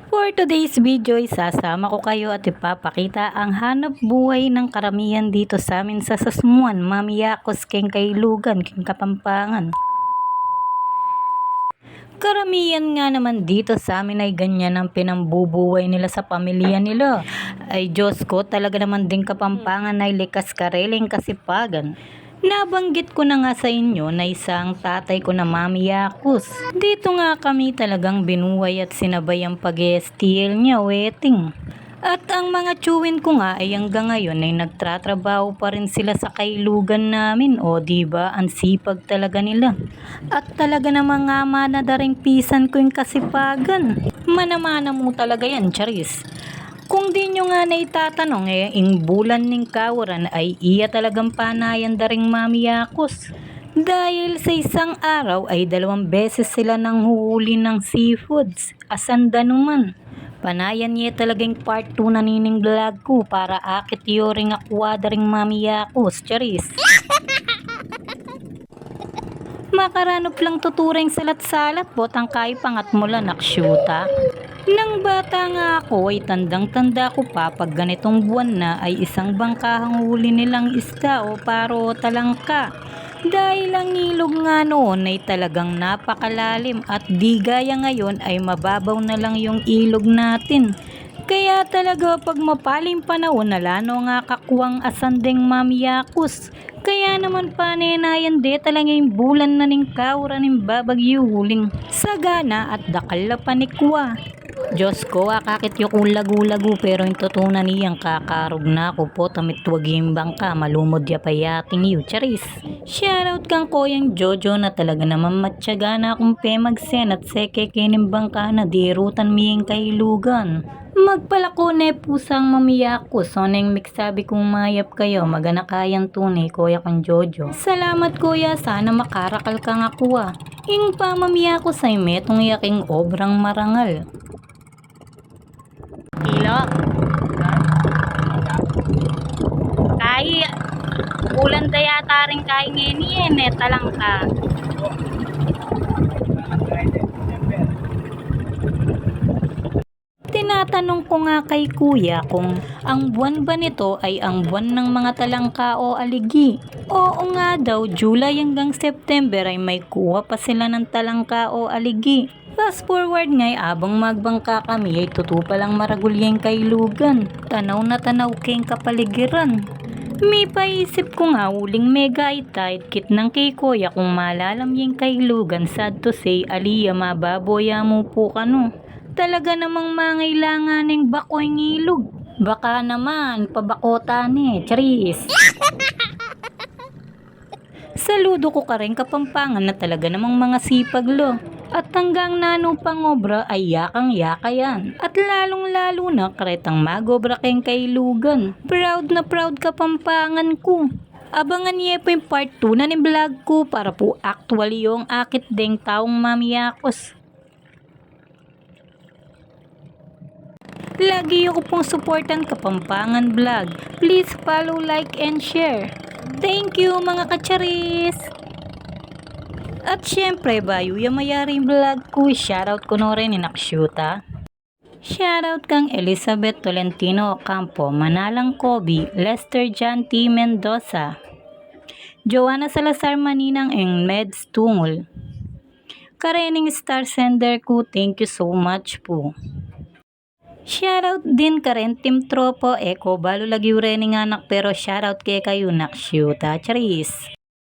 For today's video ay sasama ko kayo at ipapakita ang hanap buhay ng karamihan dito sa amin sa Sasmuan, Mamiyakos, Kaylugan, Kapampangan. Karamihan nga naman dito sa amin ay ganyan ang pinambubuhay nila sa pamilya nila. Ay Diyos ko, talaga naman din Kapampangan ay likas kareling kasipagan. Nabanggit ko na nga sa inyo na isang tatay ko na Mamiyakos. Dito nga kami talagang binuhay at sinabay ang pag-e-steal niya, wedding. At ang mga tsuwin ko nga ay hanggang ngayon ay nagtratrabaho pa rin sila sa kailugan namin. O diba, ang sipag talaga nila. At talaga namang nga manadaring pisan ko yung kasipagan. Manamana mo talaga yan, Charis. Kung di nyo nga naitatanong ing bulan ning kawaran ay iya talagang panayan daring Mamiyakos. Dahil sa isang araw ay 2 beses sila nang huhuli ng seafoods. Asanda naman. Panayan niya talagang part 2 na nining vlog ko para akit yoring akwa daring Mamiyakos, Charis. Makaranop lang tuturing salat-salat botang kay pangat mula naksyuta. Nang bata nga ako ay tandang-tanda ko pa pag ganitong buwan na ay isang bangkahang huli nilang isda o paro o talangka. Dahil ang ilog nga noon ay talagang napakalalim at di gaya ngayon ay mababaw na lang yung ilog natin. Kaya talaga pag mapaling panahon na lano nga kakuwang asandeng Mamiyakos. Kaya naman panenayan de talaga yung bulan na ning kaura ning babagyo huling sagana at dakal na panikwa. Diyos ko, akakit yung lagu-lagu pero yung tutunan niyang kakarog na ako po tamit waging bangka malumod ya payating yu, Charis. Shoutout kang Koyang Jojo na talaga naman matyaga na akong pemagsen at seke kining bangka na dirutan miyeng kailugan. Magpalako ne pusang Mamiyakos, so neng miksabi kong mayap kayo, maganakayan tunay Kuya kang Jojo. Salamat Kuya, sana makarakal kang akuha. Ing pa Mamiyakos ay metong yaking obrang marangal. Kilo. Kai, bulan daya taring kai ngeni talang ka. Tinatanong ko nga kay Kuya kung ang buwan ba nito ay ang buwan ng mga talangka o aligi. Oo nga daw, July hanggang September ay may kuha pa sila ng talangka o aligi. Fast forward ngay abang magbangka kami ay tutupa lang maragulyeng kailugan. Tanaw na tanaw keng kapaligiran. May paisip ko nga uling mega itahit kit ng kay Kuya kung malalam yung kailugan sad to say aliya mababoya mo po kano. Talaga namang mangailangan ng bakoy ngilog. Baka naman pabakota ni Charis. Saludo ko ka rin Kapampangan na talaga namang mga sipag lo. At hanggang nano pangobra ay yakang-yaka yan. At lalong-lalo na karetang magobra keng kailugan. Proud na proud Kapampangan ko. Abangan niya po yung part 2 na ni vlog ko para po actually yung akit deng taong Mamiyakos. Lagi ko pong supportan Kapampangan vlog. Please follow, like, and share. Thank you mga kacharis! At syempre bayo yung mayaring vlog ko, shoutout ko na rin ni Naksyuta. Shoutout kang Elizabeth Tolentino Ocampo, Manalang Kobe, Lester John T. Mendoza, Joanna Salazar Maninang and Meds Tungol. Karening star sender ko, thank you so much po. Shoutout din ka rin Team Tropo Eko, balo lagi rin ng anak pero shoutout kay kayo Naksyuta, Charis.